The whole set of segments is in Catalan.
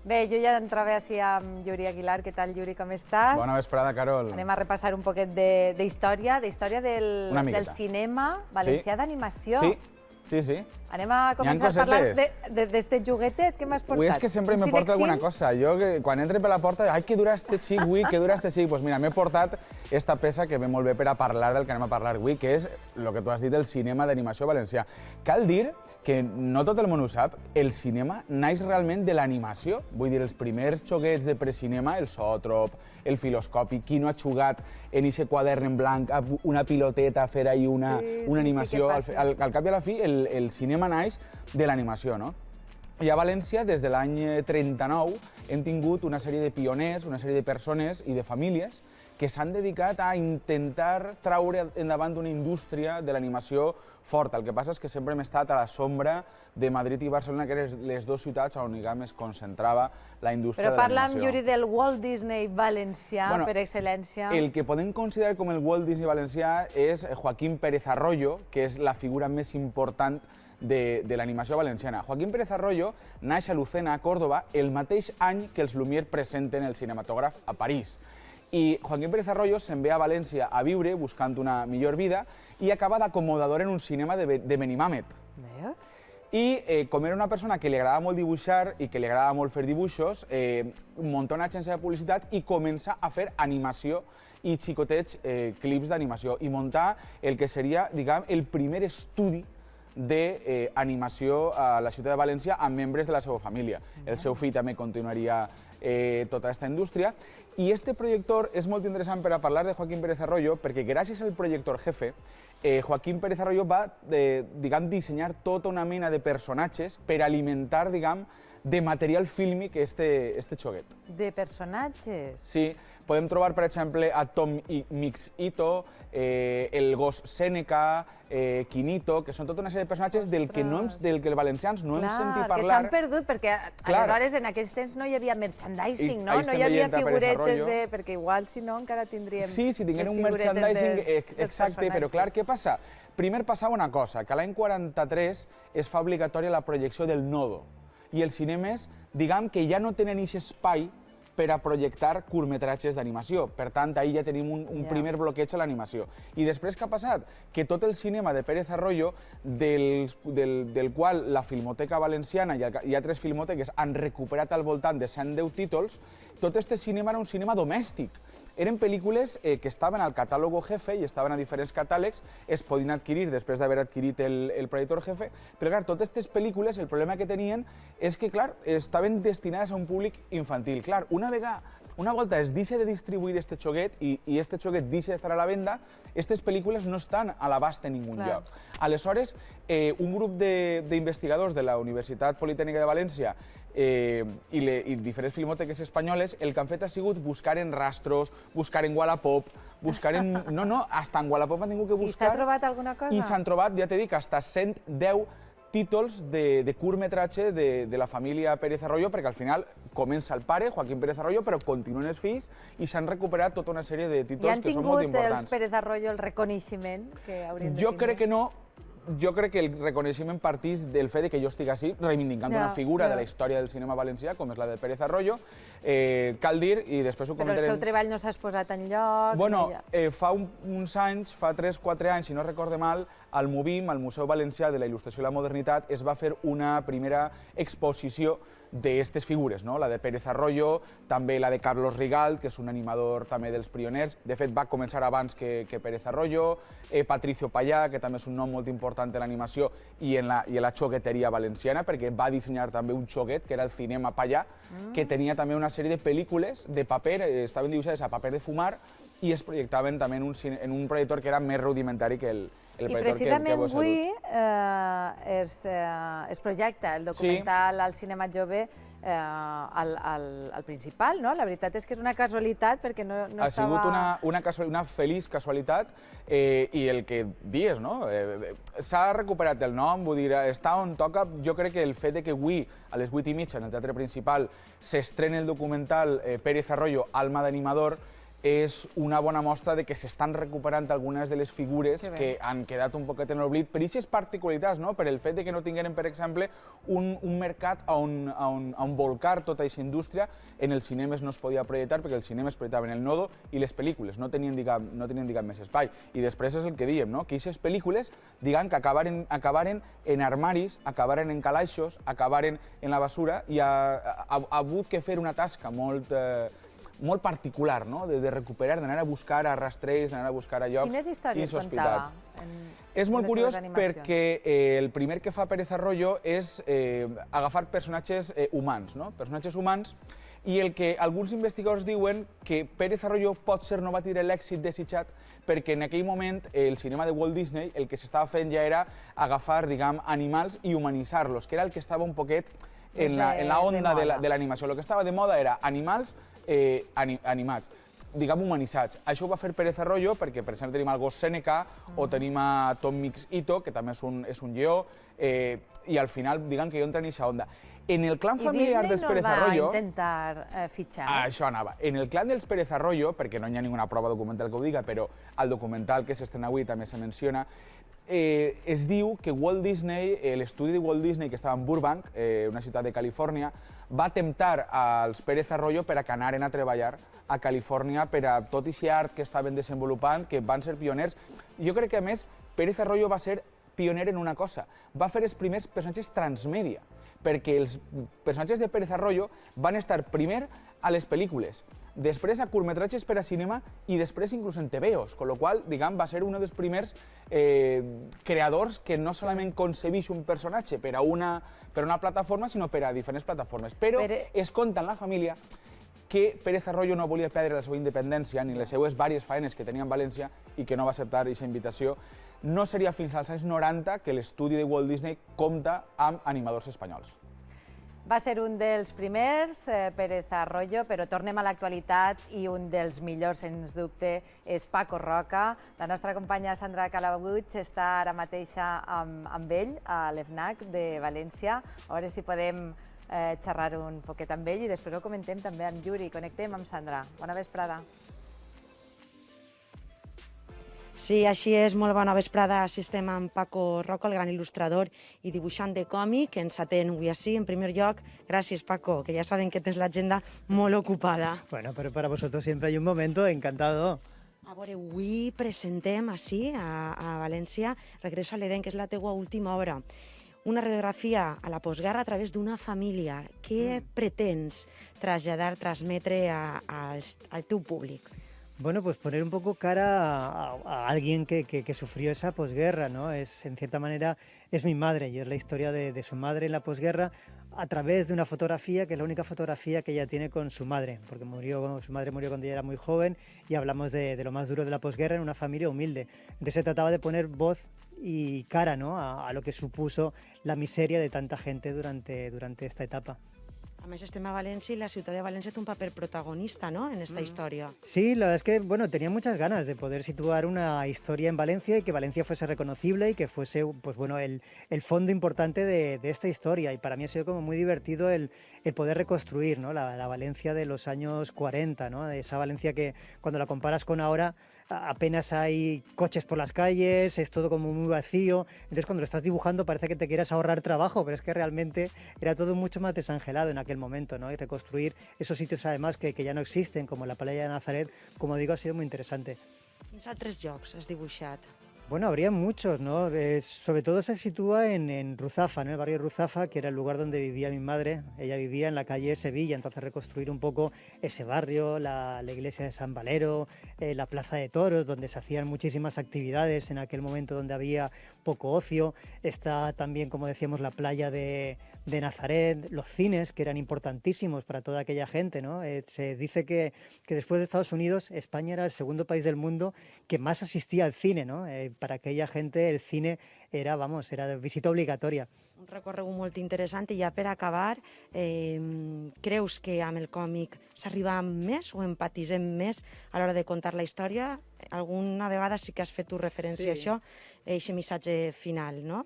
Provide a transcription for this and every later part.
Bé, jo ja entrava així amb Yuri Aguilar. Què tal, Yuri, com estàs? Bona vesprada, Carol. Anem a repassar un poquet d'història del cinema valencià d'animació. Sí. Anem a començar a parlar d'este juguetet que m'has portat. Ui, és que sempre me porta alguna cosa. Jo, quan entre per la porta, ai, que dura este xic, ui, que dura este xic. Doncs mira, m'he portat esta peça que ve molt bé per a parlar del que anem a parlar avui, que és el que tu has dit del cinema d'animació valencià. Cal dir que no tot el món ho sap, el cinema naix realment de l'animació. Vull dir, els primers xoguets de precinema, el zootrop, el filoscopi, qui no ha jugat en aquest quadern en blanc una piloteta a fer ahí una animació. Al cap i a la fi, el cinema naix de l'animació, no? I a València, des de l'any 39, hem tingut una sèrie de pioners, una sèrie de persones i de famílies que s'han dedicat a intentar traure endavant una indústria de l'animació forta. El que passa és que sempre hem estat a la sombra de Madrid i Barcelona, que eren les dues ciutats on es concentrava la indústria de l'animació. Però parla'm, Yuri, del Walt Disney valencià per excel·lència. El que podem considerar com el Walt Disney valencià és Joaquín Pérez Arroyo, que és la figura més important de l'animació valenciana. Joaquín Pérez Arroyo naix a Lucena, a Còrdova, el mateix any que els Lumière presenten el cinematògraf a París. I Joaquín Pérez Arroyo se'n ve a València a viure buscant una millor vida i acaba d'acomodador en un cinema de Benimàmet. I com era una persona que li agradava molt dibuixar i que li agradava molt fer dibuixos, munta una agència de publicitat i comença a fer animació i xicotets clips d'animació i muntar el que seria, diguem, el primer estudi d'animació a la ciutat de València amb membres de la seva família. El seu fill també continuaria tota aquesta indústria. I este projector és molt interessant per a parlar de Joaquín Pérez Arroyo perquè gràcies al projector jefe, Joaquín Pérez Arroyo va dissenyar tota una mena de personatges per alimentar, de material fílmic este xoguet. De personatges? Sí, podem trobar, per exemple, a Tom Mix Ito, el gos Sèneca, Quinito, que són tota una sèrie de personatges del que els valencians no hem sentit parlar. Que s'han perdut, perquè aleshores en aquells temps no hi havia merchandising, no? No hi havia figuretes de... perquè igual, si no, encara tindríem... Sí, si tinguem un merchandising, exacte, però clar, què passa? Primer passava una cosa, que l'any 43 es fa obligatòria la projecció del nodo, i els cinemes, diguem que ja no tenen aquest espai per a projectar curtmetratges d'animació. Per tant, ahir ja tenim un primer bloqueig a l'animació. I després què ha passat? Que tot el cinema de Pérez Arroyo, del qual la Filmoteca Valenciana i altres filmoteques han recuperat al voltant de 110 títols, tot aquest cinema era un cinema domèstic. Eren pel·lícules que estaven al catàlogo jefe i estaven a diferents catàlegs, es podien adquirir després d'haver adquirit el projector jefe, però clar, totes aquestes pel·lícules, el problema que tenien és que, clar, estaven destinades a un públic infantil. Clar, una volta es deixa de distribuir este xoguet i este xoguet deixa d'estar a la venda, aquestes pel·lícules no estan a l'abast en ningú lloc. Aleshores, un grup d'investigadors de la Universitat Politècnica de València i diferents filmoteques espanyoles el que han fet ha sigut buscar en rastros, buscar en Wallapop, buscar en... No, hasta en Wallapop han tingut que buscar... I s'ha trobat alguna cosa? I s'han trobat, ja t'he dit, hasta 110 títols de curtmetratge de la família Pérez Arroyo, perquè al final comença el pare, Joaquín Pérez Arroyo, però continuen els fills i s'han recuperat tota una sèrie de títols que són molt importants. I han tingut els Pérez Arroyo el reconeixement que haurien de tindre? Jo crec que no. Jo crec que el reconeixement partís del fet que jo estic així reivindicant una figura de la història del cinema valencià, com és la de Pérez Arroyo. Cal dir, i després ho comentarem... Però el seu treball no s'ha exposat enlloc? Bueno, fa uns anys, fa 3-4 anys, si no recorde mal, al MUBIM, al Museu Valencià de la Il·lustració i la Modernitat, es va fer una primera exposició d'aquestes figures, la de Pérez Arroyo, també la de Carlos Rigalt, que és un animador també dels pioners, de fet va començar abans que Pérez Arroyo, Patricio Payá, que també és un nom molt important en l'animació i en la xogueteria valenciana, perquè va dissenyar també un xoguet, que era el Cinema Payá, que tenia també una sèrie de pel·lícules de paper, estaven dibuixades a paper de fumar i es projectaven també en un projector que era més rudimentari que el projector que vos he dut. I precisament avui es projecta el documental al Cinema Jove al principal, no? La veritat és que és una casualitat perquè no estava... Ha sigut una feliç casualitat i el que dius, no? S'ha recuperat el nom, vull dir, està on toca. Jo crec que el fet que avui, a les 8:30, en el Teatre Principal, s'estrena el documental Pérez Arroyo, Alma d'animador, és una bona mostra de que s'estan recuperant algunes de les figures que han quedat un poquet en l'oblit per aquestes particularitats, per el fet que no tingueren, per exemple, un mercat on volcar tota aquesta indústria. En els cinemes no es podia projectar perquè els cinemes projectaven el nodo i les pel·lícules, no tenien més espai. I després és el que diem, que aquestes pel·lícules que acabaren en armaris, acabaren en calaixos, acabaren en la basura i ha hagut que fer una tasca molt particular, de recuperar, d'anar a buscar a rastreis, d'anar a buscar a llocs insospitats. Quines històries contava? És molt curiós perquè el primer que fa Pérez Arroyo és agafar personatges humans, i el que alguns investigadors diuen que Pérez Arroyo potser no va tindre l'èxit desitjat perquè en aquell moment el cinema de Walt Disney el que s'estava fent ja era agafar, animals i humanitzar-los, que era el que estava un poquet en la onda de l'animació. El que estava de moda era animals animats, humanitzats. Això ho va fer Pérez Arroyo perquè, per exemple, tenim el gos Sèneca o tenim a Tom Mix Ito, que també és un lleó, i al final, que jo entra en aquesta onda. En el clan familiar dels Pérez Arroyo... I Disney no va intentar fitxar? Això anava. En el clan dels Pérez Arroyo, perquè no hi ha ninguna prova documental que ho diga, però al documental que s'estrena avui també se menciona, es diu que Walt Disney, l'estudi de Walt Disney, que estava en Burbank, una ciutat de Califòrnia, va temptar als Pérez Arroyo per a que anaren a treballar a Califòrnia per a tot aquest art que estaven desenvolupant, que van ser pioners. Jo crec que, a més, Pérez Arroyo va ser pioner en una cosa. Va fer els primers personatges transmèdia, perquè els personatges de Pérez Arroyo van estar primer a les pel·lícules, després a curtmetratges per a cinema i després inclús en TVOs, amb la qual cosa va ser un dels primers creadors que no solament concebeix un personatge per a una plataforma, sinó per a diferents plataformes. Però es conta en la família que Pérez Arroyo no volia perdre la seva independència ni les seues diverses faenes que tenia en València i que no va acceptar aquesta invitació. No seria fins als anys 90 que l'estudi de Walt Disney compta amb animadors espanyols. Va ser un dels primers, Pérez Arroyo, però tornem a l'actualitat i un dels millors, sens dubte, és Paco Roca. La nostra companya Sandra Calabuig està ara mateix amb ell a l'FNAC de València. A veure si podem xerrar un poquet amb ell i després ho comentem també amb Yuri. Connectem amb Sandra. Bona vesprada. Sí, així és, molt bona vesprada. Estem amb Paco Roca, el gran il·lustrador i dibuixant de còmic, que ens atén avui així. En primer lloc, gràcies, Paco, que ja saben que tens l'agenda molt ocupada. Bueno, pero para vosotros siempre hay un momento, encantado. A veure, avui presentem així, a València, Regreso a l'Edén, que és la teua última obra. Una radiografia a la postguerra a través d'una família. Què pretens traslladar, transmetre al teu públic? Bueno, pues poner un poco cara a alguien que sufrió esa posguerra, ¿no? En cierta manera, es mi madre, y es la historia de su madre en la posguerra a través de una fotografía, que es la única fotografía que ella tiene con su madre, porque su madre murió cuando ella era muy joven, y hablamos de lo más duro de la posguerra en una familia humilde. Entonces se trataba de poner voz y cara, ¿no?, a lo que supuso la miseria de tanta gente durante esta etapa. A més, estem a València y la ciutat de València té un paper protagonista, ¿no?, en esta historia. Sí, la verdad es que, bueno, tenía muchas ganas de poder situar una historia en Valencia y que Valencia fuese reconocible y que fuese, pues bueno, el fondo importante de esta historia. Y para mí ha sido como muy divertido el poder reconstruir, ¿no?, la Valencia de los años 40, ¿no?, esa Valencia que cuando la comparas con ahora apenas hay coches por las calles, es todo como muy vacío. Entonces cuando lo estás dibujando parece que te quieras ahorrar trabajo, pero es que realmente era todo mucho más desangelado en aquel momento, ¿no? Y reconstruir esos sitios además que ya no existen, como la playa de Nazaret, como digo, ha sido muy interesante. Quins altres llocs has dibuixat? Bueno, habría muchos, ¿no? Sobre todo se sitúa en Ruzafa, ¿no?, el barrio de Ruzafa, que era el lugar donde vivía mi madre. Ella vivía en la calle Sevilla, entonces reconstruir un poco ese barrio, la iglesia de San Valero, la plaza de toros, donde se hacían muchísimas actividades en aquel momento donde había poco ocio. Está también, como decíamos, la playa de Nazaret, los cines, que eran importantísimos para toda aquella gente, ¿no? Se dice que después de Estados Unidos, España era el segundo país del mundo que más asistía al cine, ¿no? Para aquella gente el cine era, vamos, era de visita obligatoria. Un recorregut molt interessant i ja per acabar, creus que amb el còmic s'arriba més o empatitzem més a l'hora de contar la història? Alguna vegada sí que has fet tu referència a això, aquest missatge final, no?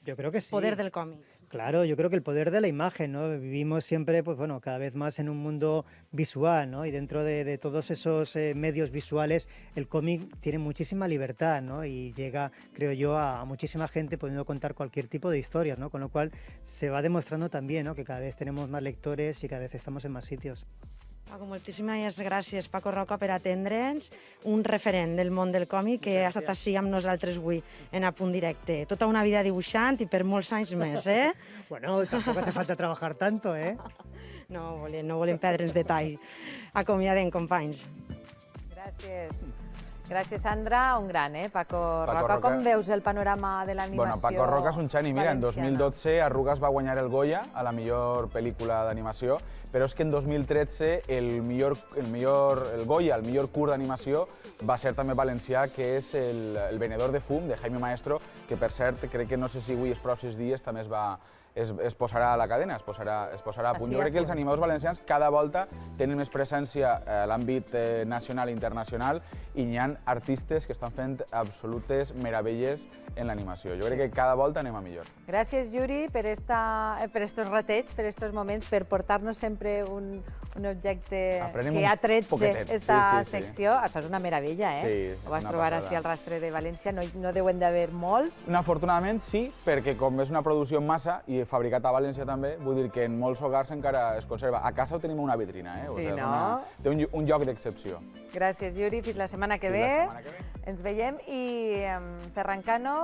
Yo creo que sí. Poder del còmic. Claro, yo creo que el poder de la imagen, ¿no? Vivimos siempre, pues bueno, cada vez más en un mundo visual, ¿no? Y dentro de todos esos medios visuales, el cómic tiene muchísima libertad, ¿no? Y llega, creo yo, a muchísima gente pudiendo contar cualquier tipo de historias, ¿no? Con lo cual se va demostrando también, ¿no? Que cada vez tenemos más lectores y cada vez estamos en más sitios. Paco, moltíssimes gràcies, Paco Roca, per atendre'ns, un referent del món del còmic que ha estat així amb nosaltres avui en A Punt Directe. Tota una vida dibuixant i per molts anys més, eh? Bueno, tampoco hace falta trabajar tanto, ¿eh? No volem perdre'ns detalls. Acomiadem, companys. Gràcies. Gràcies, Sandra. Un gran, Paco Roca. Roca. Com veus el panorama de l'animació Bueno, Paco Roca és un xani. Mira, en valenciana? 2012 Arrugas va guanyar el Goya a la millor pel·lícula d'animació, però és que en 2013 el Goya, el millor curt d'animació, va ser també valencià, que és el Venedor de fum, de Jaime Maestro, que per cert, crec que no sé si avui els pròxims dies també es posarà a la cadena, es posarà a punt. Jo crec que els animadors valencians cada volta tenen més presència a l'àmbit nacional i internacional i hi ha artistes que estan fent absolutes meravelles en l'animació. Jo crec que cada volta anem a millor. Gràcies, Yuri, per estos ratets, per estos moments, per portar-nos sempre un objecte que ha tret esta secció. Això és una meravella, eh? Sí, ho vas trobar així al rastre de València, no deuen d'haver molts. Afortunadament sí, perquè com és una producció en massa i fabricat a València també, vull dir que en molts hogars encara es conserva. A casa ho tenim una vitrina, eh? Sí, no? Té un lloc d'excepció. Gràcies, Yuri. Fins la setmana que ve. Ens veiem i Ferran Cano